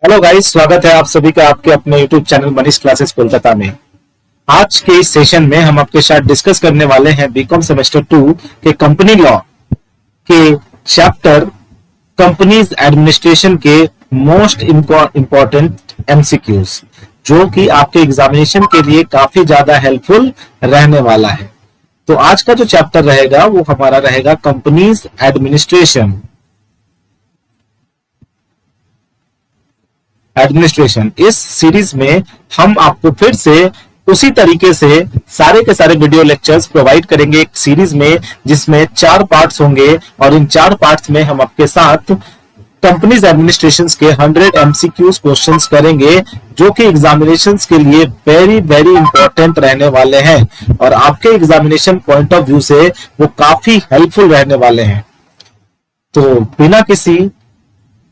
Hello guys, स्वागत है आप सभी का आपके अपने YouTube channel Manish classes Kolkata में। आज के इस सेशन में हम आपके साथ डिस्कस करने वाले हैं बीकॉम सेमेस्टर 2 के कंपनी लॉ के चैप्टर कंपनीज एडमिनिस्ट्रेशन के मोस्ट इंपॉर्टेंट एमसीक्यूज, जो कि आपके एग्जामिनेशन के लिए काफी ज्यादा हेल्पफुल रहने वाला है। तो आज का जो चैप्टर रहेगा वो हमारा रहेगा कंपनीज एडमिनिस्ट्रेशन। इस सीरीज में हम आपको फिर से उसी तरीके से सारे के सारे वीडियो लेक्चर्स प्रोवाइड करेंगे एक सीरीज में, जिसमें 4 पार्ट्स होंगे और इन 4 पार्ट्स में हम आपके साथ कंपनीज एडमिनिस्ट्रेशन के 100 एमसीक्यूज क्वेश्चंस करेंगे, जो कि एग्जामिनेशंस के लिए वेरी वेरी इंपॉर्टेंट रहने वाले हैं और आपके एग्जामिनेशन पॉइंट ऑफ व्यू से वो काफी हेल्पफुल रहने वाले हैं। तो बिना किसी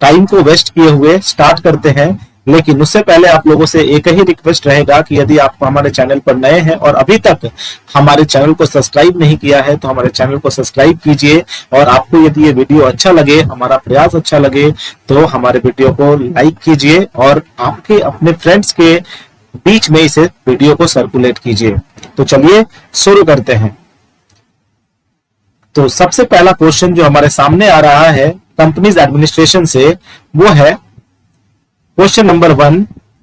टाइम को वेस्ट किए हुए स्टार्ट करते हैं, लेकिन उससे पहले आप लोगों से एक ही रिक्वेस्ट रहेगा कि यदि आप हमारे चैनल पर नए हैं और अभी तक हमारे चैनल को सब्सक्राइब नहीं किया है तो हमारे चैनल को सब्सक्राइब कीजिए, और आपको यदि ये वीडियो अच्छा लगे, हमारा प्रयास अच्छा लगे, तो हमारे वीडियो को लाइक कीजिए और आपके अपने फ्रेंड्स के बीच में इसे वीडियो को सर्कुलेट कीजिए। तो चलिए शुरू करते हैं। तो सबसे पहला क्वेश्चन जो हमारे सामने आ रहा है कंपनीज एडमिनिस्ट्रेशन से, वो है question number 1।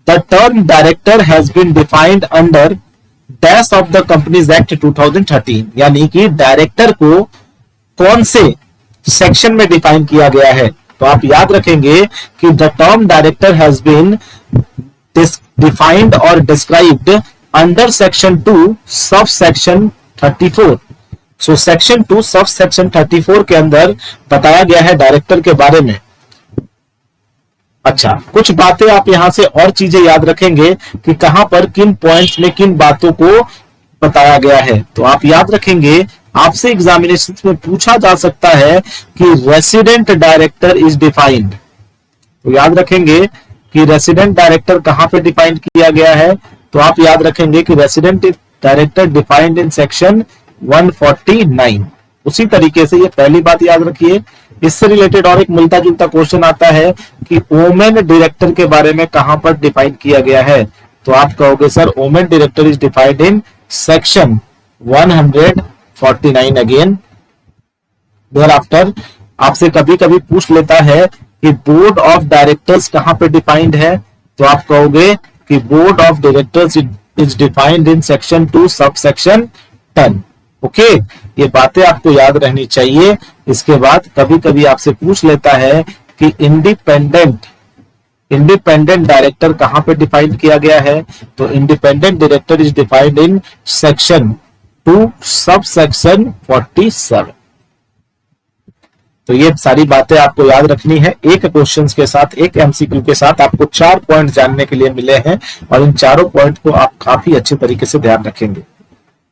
The term director has been defined under dash of the companies act 2013, यानी कि डायरेक्टर को कौन से सेक्शन में डिफाइन किया गया है। तो आप याद रखेंगे कि the term director has been defined और described under section 2 sub section 34। So section 2 sub section 34 के अंदर बताया गया है डायरेक्टर के बारे में। अच्छा, कुछ बातें आप यहां से और चीजें याद रखेंगे कि कहां पर किन पॉइंट्स में किन बातों को बताया गया है। तो आप याद रखेंगे, आपसे एग्जामिनेशन में पूछा जा सकता है कि रेसिडेंट डायरेक्टर इज डिफाइंड। तो याद रखेंगे कि रेसिडेंट डायरेक्टर कहां पे डिफाइंड किया गया है। तो आप याद रखेंगे कि resident director defined in section 149। उसी तरीके से ये पहली बात याद रखिए। इससे रिलेटेड और एक मिलता जुलता क्वेश्चन आता है कि वोमेन डायरेक्टर के बारे में कहां पर डिफाइन किया गया है। तो आप कहोगे sir women director is defined in section 149 again. Thereafter आपसे कभी कभी पूछ लेता है कि बोर्ड ऑफ डायरेक्टर्स कहां पे डिफाइंड है। तो आप कहोगे कि board of directors is defined in section 2 sub section 10। Okay, ये बातें आपको याद रहनी चाहिए। इसके बाद कभी कभी आपसे पूछ लेता है कि इंडिपेंडेंट डायरेक्टर कहां पे डिफाइन किया गया है। तो independent director is defined in section 2 sub section 47। तो ये सारी बातें आपको याद रखनी है। एक क्वेश्चन के साथ, एक एमसीक्यू के साथ आपको 4 पॉइंट जानने के लिए मिले हैं और इन चारों पॉइंट को आप काफी अच्छे तरीके से ध्यान रखेंगे।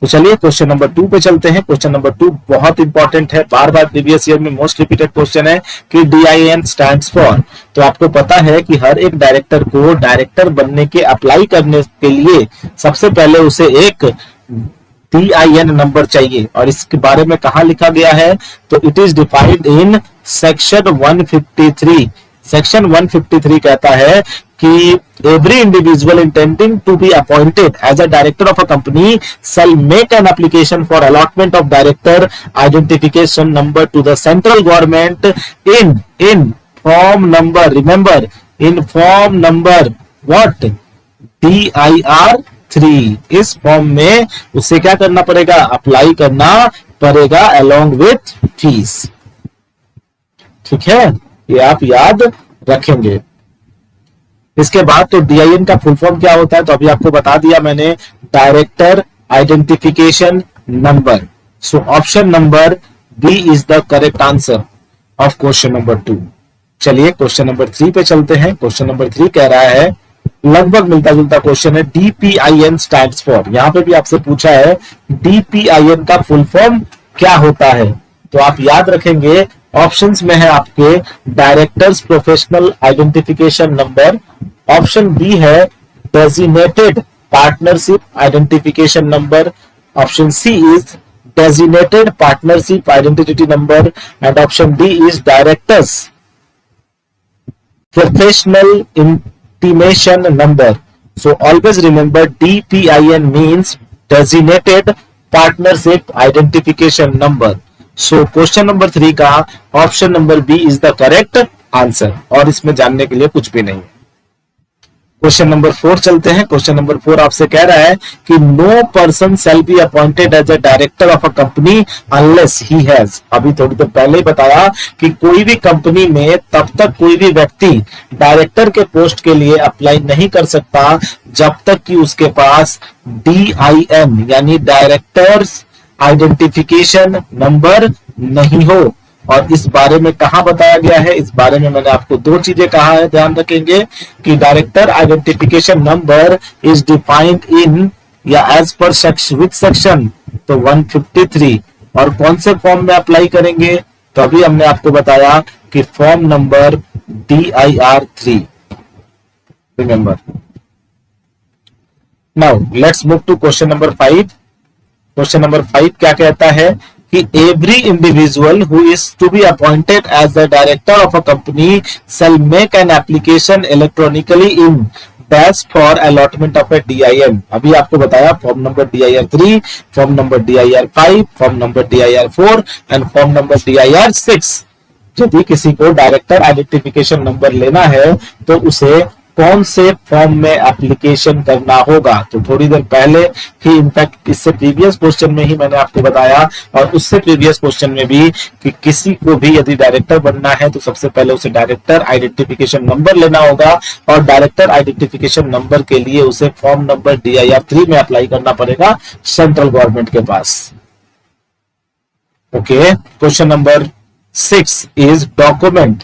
तो चलिए क्वेश्चन नंबर 2 पे चलते हैं। क्वेश्चन नंबर 2 बहुत इंपॉर्टेंट है, बार बार प्रीवियस ईयर में मोस्ट रिपीटेड क्वेश्चन है कि DIN स्टैंड्स फॉर। तो आपको पता है कि हर एक डायरेक्टर को डायरेक्टर बनने के अप्लाई करने के लिए सबसे पहले उसे एक DIN नंबर चाहिए, और इसके बारे में कहां लिखा गया है। तो it is defined in section 153। Section 153 कहता है कि every individual intending to be appointed as a director of a company shall make an application for allotment of director identification number to the central government in form number, remember, in form number what, DIR 3। इस form में उसे क्या करना पड़ेगा, apply करना पड़ेगा along with fees। ठीक है, ये आप याद रखेंगे। इसके बाद तो DIN का फुल फॉर्म क्या होता है, तो अभी आपको बता दिया मैंने, director identification number. So option number B is the correct answer of question number 2। चलिए क्वेश्चन नंबर 3 पे चलते हैं। क्वेश्चन नंबर 3 कह रहा है, लगभग मिलता जुलता क्वेश्चन है, DPIN स्टैंड्स फॉर। यहां पे भी आपसे पूछा है DPIN का फुल फॉर्म क्या होता है। तो आप याद रखेंगे, ऑप्शंस में है आपके directors professional identification number, option B है designated partnership identification number, option C is designated partnership identity number, and option D is directors professional intimation number. So always remember DPIN means designated partnership identification number. So question number 3 का option number B is the correct answer, और इसमें जानने के लिए कुछ भी नहीं है। क्वेश्चन नंबर 4 चलते हैं। क्वेश्चन नंबर 4 आपसे कह रहा है कि no person shall be appointed as a director of a company unless he has. अभी थोड़ी देर पहले ही बताया कि कोई भी कंपनी में तब तक कोई भी व्यक्ति डायरेक्टर के पोस्ट के लिए अप्लाई नहीं कर सकता जब तक कि उसके पास DIN यानी डायरेक्टर्स आइडेंटिफिकेशन नंबर नहीं हो। और इस बारे में कहां बताया गया है, इस बारे में मैंने आपको 2 चीजें कहा है, ध्यान रखेंगे कि director identification number is defined इन या एज पर सेक्शन तो 153, और कौन से फॉर्म में अप्लाई करेंगे, तो अभी हमने आपको बताया कि form number DIR 3। Remember. Now let's move to question number 5। Question number 5 क्या कहता है कि every individual who is to be appointed as the director of a company shall make an application electronically in dash for allotment of a DIN। अभी आपको बताया form number DIR 3, form number DIR 5, form number DIR 4 and form number DIR 6। यदि किसी को director identification number लेना है तो उसे कौन से फॉर्म में एप्लीकेशन करना होगा, तो थोड़ी देर पहले ही, इनफैक्ट इससे प्रीवियस क्वेश्चन में ही मैंने आपको बताया, और उससे प्रीवियस क्वेश्चन में भी, कि किसी को भी यदि डायरेक्टर बनना है तो सबसे पहले उसे डायरेक्टर आइडेंटिफिकेशन नंबर लेना होगा, और डायरेक्टर आइडेंटिफिकेशन नंबर के लिए उसे फॉर्म नंबर DIR 3 में अप्लाई करना पड़ेगा सेंट्रल गवर्नमेंट के पास। Okay, question number 6 is document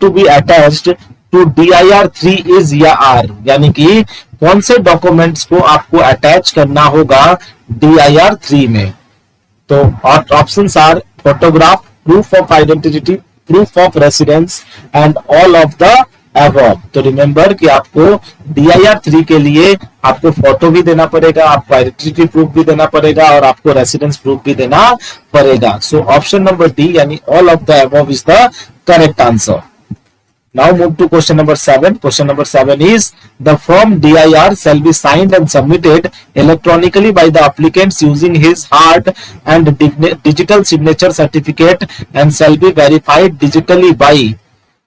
to be attached to DIR 3 is या आर, यानी कि कौन से डॉक्यूमेंट्स को आपको अटैच करना होगा DIR 3 में। तो options are photograph, proof of identity, proof of residence and all of the above. तो रिमेंबर कि आपको DIR 3 के लिए आपको फोटो भी देना पड़ेगा, आपको आइडेंटिटी प्रूफ भी देना पड़ेगा, और आपको रेसिडेंस प्रूफ भी देना पड़ेगा। सो ऑप्शन नंबर डी यानी all of the above is the correct answer. Now move to question number 7. Question number 7 is the form DIR shall be signed and submitted electronically by the applicants using his hard and digital signature certificate and shall be verified digitally by,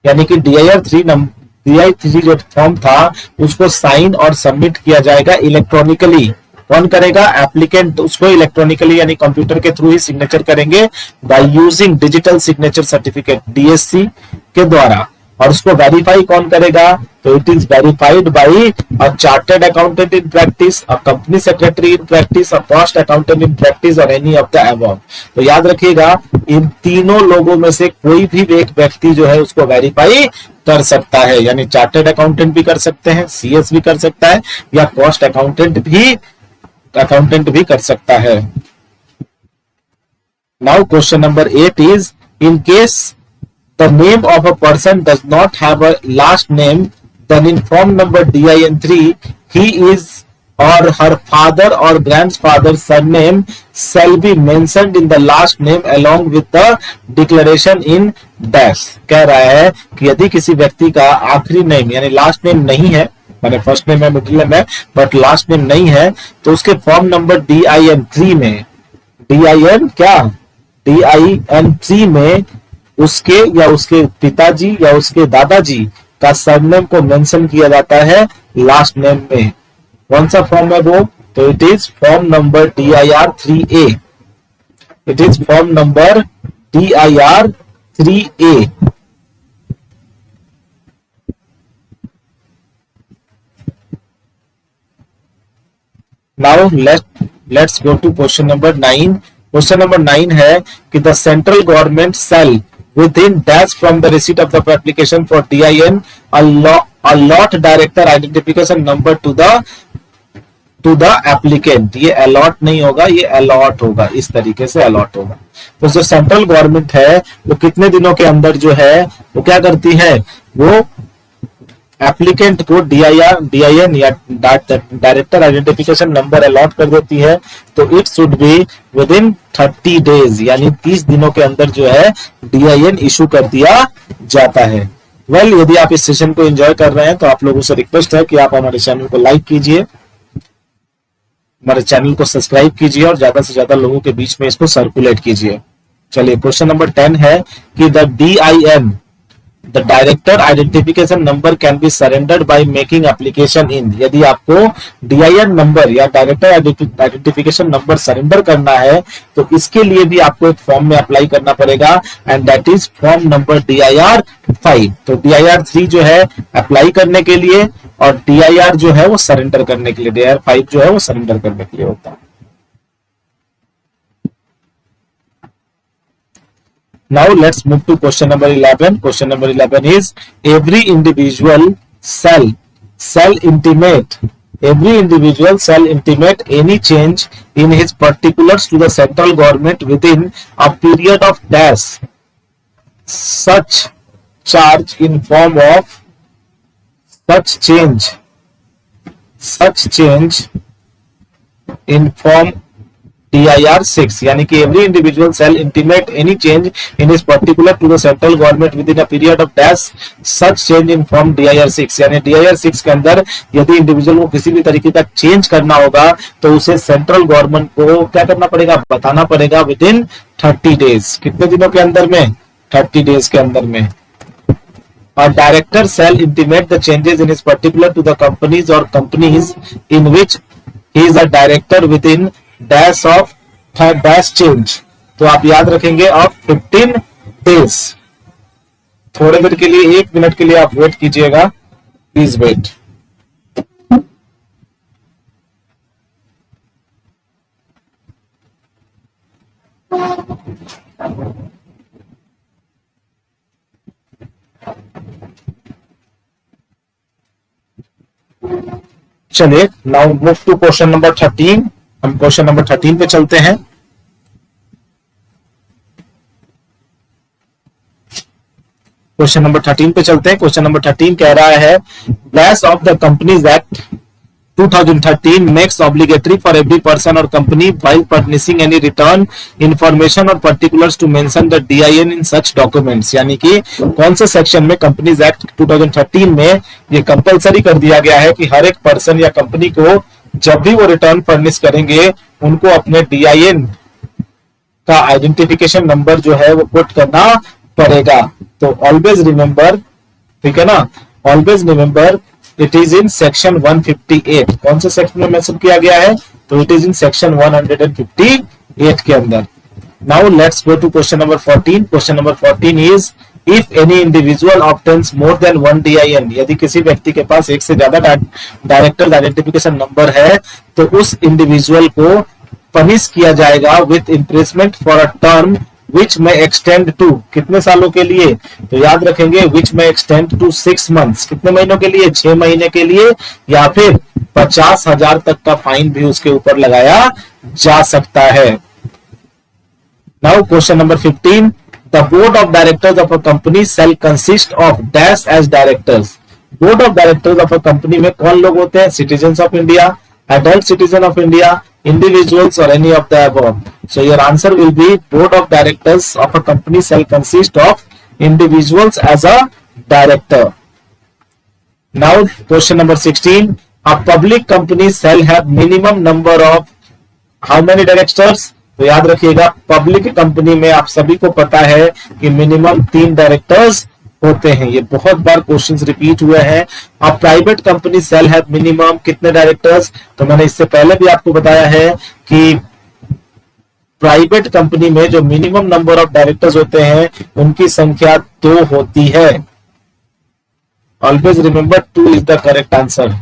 यानी कि DIR 3 जो form था उसको sign और submit किया जाएगा electronically. कौन करेगा? एप्लीकेंट उसको इलेक्ट्रॉनिकली यानी कंप्यूटर के थ्रू ही सिग्नेचर करेंगे by using digital signature certificate DSC के द्वारा। और उसको वेरीफाई कौन करेगा? तो it is verified bye a chartered accountant in practice, a company secretary in practice, a cost accountant in practice और एनी ऑफ द अबव। तो याद रखिएगा इन तीनों लोगों में से कोई भी एक व्यक्ति जो है उसको वेरीफाई कर सकता है, यानी चार्टर्ड अकाउंटेंट भी कर सकते हैं, CS भी कर सकता है, या कॉस्ट अकाउंटेंट भी कर सकता है। Now question number 8 is in case the name of a person does not have a last name, then in form number DIN 3 he is or her father or grandfather's surname shall be mentioned in the last name along with the declaration in dash। कह रहा है कि यदि किसी व्यक्ति का आखिरी name यानी लास्ट नेम नहीं है, माने फर्स्ट नेम है, मिडिल नेम है, बट लास्ट नेम नहीं है, तो उसके फॉर्म नंबर DIN 3 में DIN 3 में उसके या उसके पिताजी या उसके दादाजी का सरनेम को मेंशन किया जाता है लास्ट नेम में। कौन सा फॉर्म है वो? तो it is form number DIR 3A। It is form number DIR 3A। Now let's go to question number 9। Question number 9 है कि the central government shall within dash from the receipt of the application for DIN allot director identification number to the applicant। ये allot नहीं होगा, ये allot होगा, इस तरीके से allot होगा। तो जो सेंट्रल गवर्नमेंट है वो कितने दिनों के अंदर जो है वो क्या करती है, वो एप्लीकेंट को DIN या डायरेक्टर आइडेंटिफिकेशन नंबर अलॉट कर देती है। तो it should be with in 30 days यानी 30 दिनों के अंदर जो है DIN इशू कर दिया जाता है। यदि आप इस सेशन को एंजॉय कर रहे हैं तो आप लोगों से रिक्वेस्ट है कि आप हमारे चैनल को लाइक कीजिए, हमारे चैनल को सब्सक्राइब कीजिए और ज्यादा से ज्यादा लोगों के बीच में इसको सर्कुलेट कीजिए। चलिए क्वेश्चन नंबर 10 है कि the DIN, the director identification number can be surrendered by making application in. यदि आपको DIN नंबर या डायरेक्टर आइडेंटिफिकेशन नंबर सरेंडर करना है तो इसके लिए भी आपको एक फॉर्म में अप्लाई करना पड़ेगा and that is form number DIR 5। तो DIR 3 जो है अप्लाई करने के लिए और DIR जो है वो सरेंडर करने के लिए, DIR 5 जो है वो सरेंडर करने के लिए होता है। Now let's move to question number 11. Question number 11 is every individual shall intimate any change in his particulars to the central government within a period of dash such charge in form of such change in form DIR 6। यानी कि every individual shall intimate any change in his particular to the central government within a period of dash such change in form DIR 6। यानी DIR 6 के अंदर यदि individual को किसी भी तरीके का चेंज करना होगा तो उसे सेंट्रल गवर्नमेंट को क्या करना पड़ेगा, बताना पड़ेगा विद इन 30 डेज। कितने दिनों के अंदर में? 30 डेज के अंदर में। A director shall intimate the changes in his particular to the companies or companies in which he is a director within dash of dash change। तो आप याद रखेंगे ऑफ 15 डेज। थोड़े देर के लिए, 1 मिनट के लिए आप वेट कीजिएगा, प्लीज वेट। चलिए now move to question number 13। हम क्वेश्चन नंबर 13 पे चलते हैं। क्वेश्चन नंबर 13 पे चलते हैं। क्वेश्चन नंबर 13 कह रहा है dash of the companies act 2013 makes obligatory for every person or company while furnishing any return information or particulars to mention the DIN in such documents। यानी कि कौन से सेक्शन में कंपनीज एक्ट 2013 में ये कंपलसरी कर दिया गया है कि हर एक पर्सन या कंपनी को जब भी वो रिटर्न फर्निश करेंगे उनको अपने DIN का आइडेंटिफिकेशन नंबर जो है वो पुट करना पड़ेगा। तो ऑलवेज रिमेंबर, ठीक है ना, always remember it is in section 158। कौन से सेक्शन में मेंशन किया गया है? तो इट इज इन सेक्शन 158 के अंदर। Now let's go to question number 14। Question number 14 is if any individual obtains more than 1 DIN। यदि किसी व्यक्ति के पास एक से ज्यादा डायरेक्टर आइडेंटिफिकेशन नंबर है तो उस इंडिविजुअल को पनिश किया जाएगा with imprisonment for a term which में एक्सटेंड टू, कितने सालों के लिए? तो याद रखेंगे विच में एक्सटेंड टू 6 मंथ्स। कितने महीनों के लिए? 6 महीने के लिए, या फिर 50,000 तक का फाइन भी उसके ऊपर लगाया जा सकता है। Now question number 15, the board of directors of a company shall consist of dash as directors. Board of directors of a company में कौन लोग होते हैं? Citizen of India, adult citizen of India, individuals or any of the above। So your answer will be board of directors of a company shall consist of individuals as a director। Now question number 16, a public company shall have minimum number of how many directors? तो याद रखिएगा public company में आप सभी को पता है कि मिनिमम 3 डायरेक्टर्स होते हैं। ये बहुत बार क्वेश्चंस रिपीट हुए हैं। अब private company shall have minimum कितने डायरेक्टर्स? तो मैंने इससे पहले भी आपको बताया है कि प्राइवेट कंपनी में जो मिनिमम नंबर ऑफ डायरेक्टर्स होते हैं उनकी संख्या 2 होती है। Always remember 2 is the correct answer.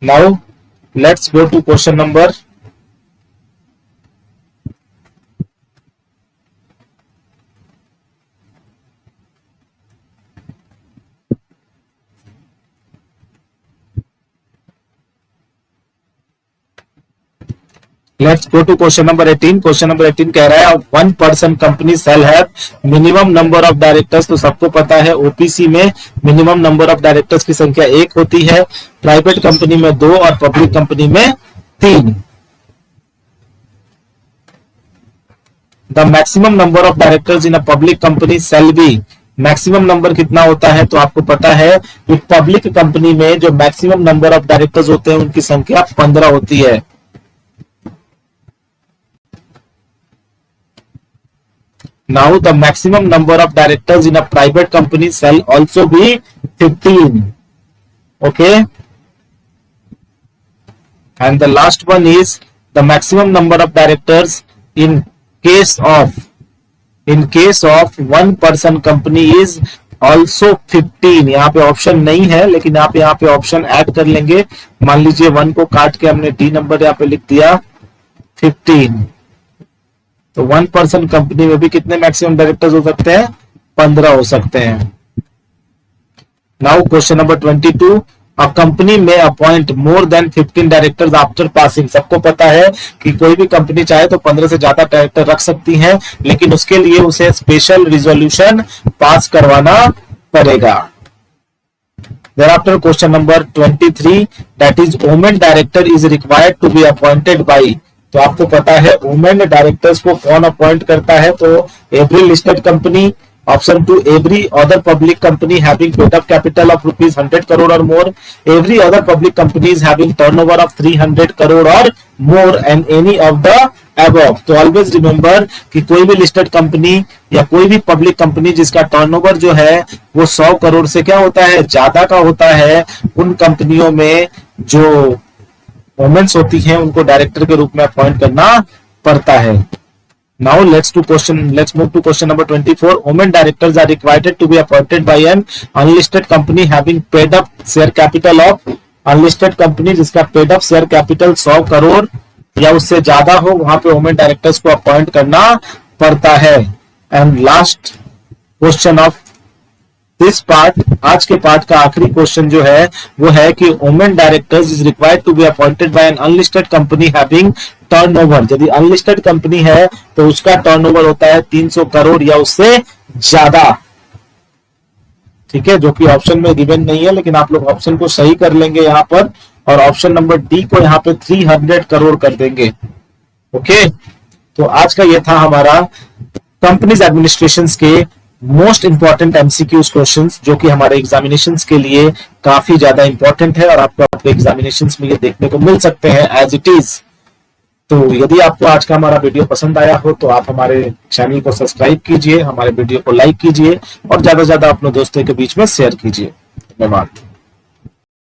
Now let's go to question number let's go to question number 18। Question number 18 कह रहा है 1 person company shall have minimum number of directors. तो सबको पता है ओपीसी में मिनिमम नंबर ऑफ डायरेक्टर्स की संख्या 1 होती है, प्राइवेट कंपनी में 2 और पब्लिक कंपनी में 3। The maximum number of directors in a public company shall be, maximum number कितना होता है, तो आपको पता है कि पब्लिक कंपनी में जो मैक्सिमम नंबर ऑफ डायरेक्टर्स होते हैं उनकी संख्या 15 होती है। Now the maximum number of directors in a private company shall also be 15. Okay, and the last one is the maximum number of directors in case of one person company is also 15. यहाँ पे option नहीं है, लेकिन आप यहाँ पे option add कर लेंगे। मान लीजिए 1 को काट के हमने डी नंबर यहाँ पे लिख दिया 15, तो वन पर्सन कंपनी में भी कितने मैक्सिमम डायरेक्टर्स हो सकते हैं, 15 हो सकते हैं। Now question number 22, a company में appoint more than 15 directors after passing. सबको पता है कि कोई भी कंपनी चाहे तो 15 से ज्यादा डायरेक्टर रख सकती है, लेकिन उसके लिए उसे स्पेशल रिजोल्यूशन पास करवाना पड़ेगा। Thereafter question number 23, that is women director is required to be appointed by. तो आपको पता है वुमेन डायरेक्टर्स को कौन अपॉइंट करता है, तो every listed company, option 2 every other public company having paid up capital of rupees 100 crore or more, every other public companies having turnover of 300 crore or more, and any of the above. तो always remember कि कोई भी listed company या कोई भी public company जिसका turnover जो है वो 100 करोड़ से क्या होता है, ज्यादा का होता है, उन कंपनियों में जो वुमेन्स होती हैं उनको डायरेक्टर के रूप में अपॉइंट करना पड़ता है। Now let's move to question number 24. Women directors are required to be appointed by an unlisted company having paid up share capital of, unlisted company जिसका paid up share capital 100 crore या उससे ज्यादा हो, वहां पे वुमेन डायरेक्टर्स को appoint करना पड़ता है। And last question of this part, आज के पार्ट का आखिरी क्वेश्चन जो है वो है कि women directors is required to be appointed by an unlisted company having turnover. यदि अनलिस्टेड कंपनी है तो उसका टर्नओवर होता है 300 करोड़ या उससे ज्यादा, ठीक है, जो कि ऑप्शन में गिवन नहीं है, लेकिन आप लोग ऑप्शन को सही कर लेंगे यहाँ पर और ऑप्शन नंबर डी को यहाँ पे 300 करोड़ कर देंगे। ओके, तो आज का ये था हमारा कंपनीज एडमिनिस्ट्रेशन के मोस्ट इंपॉर्टेंट एमसीक्यूज क्वेश्चंस, जो कि हमारे एग्जामिनेशंस के लिए काफी ज्यादा इंपॉर्टेंट है और आपको आपके एग्जामिनेशंस में ये देखने को मिल सकते हैं एज इट इज। तो यदि आपको आज का हमारा वीडियो पसंद आया हो तो आप हमारे चैनल को सब्सक्राइब कीजिए, हमारे वीडियो को लाइक कीजिए और ज्यादा से ज्यादा अपने दोस्तों के बीच में शेयर कीजिए। धन्यवाद।